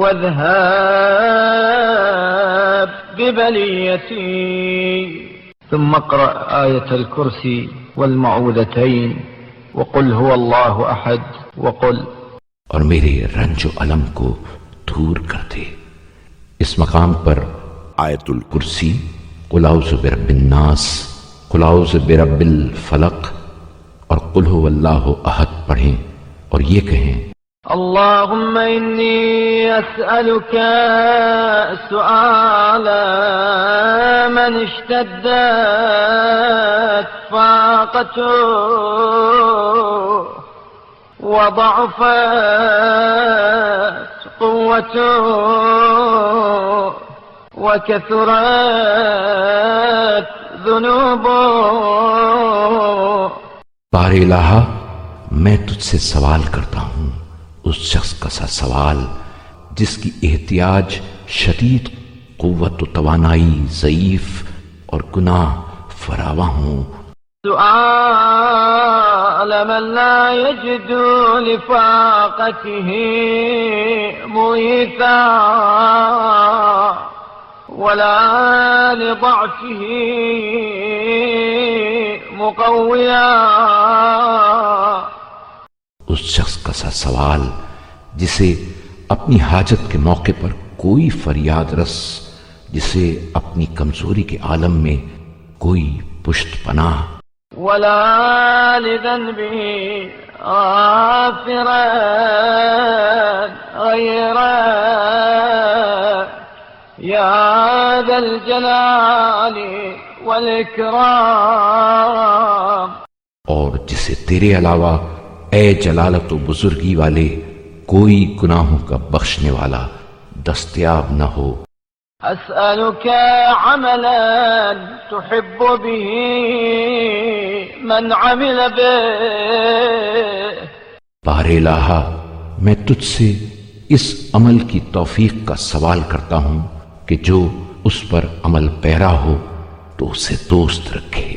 واذهب ببليتي. ثم اقرأ آية الكرسي والمعوذتين وقل هو الله أحد وقل. اور میرے رنج و علم کو دور کر دے. اس مقام پر آیت الکرسی، قل اعوذ برب الناس، قل اعوذ برب الفلق اور قل هو اللہ احد پڑھیں اور یہ کہیں اللهم إني أسألك سؤال من اشتدت فاقته وضعفت قوته وكثرت ذنوبه. بار الہ، میں تجھ سے سوال کرتا ہوں اس شخص کا سا سوال جس کی احتیاج شدید، قوت و توانائی ضعیف اور گناہ فراواں ہوں. سؤال من لا يجد لفاقته مغيثا ولا لضعفه مقویا. اس شخص کا سا سوال جسے اپنی حاجت کے موقع پر کوئی فریاد رس، جسے اپنی کمزوری کے عالم میں کوئی پشت پناہ، ولا لذنبه غافرا غير يا ذا الجلال والإكرام. اور جسے تیرے علاوہ اے جلالت و بزرگی والے کوئی گناہوں کا بخشنے والا دستیاب نہ ہو. أسألك عملا تحب به من عمل به. بار الہ، میں تجھ سے اس عمل کی توفیق کا سوال کرتا ہوں کہ جو اس پر عمل پیرا ہو تو اسے دوست رکھے.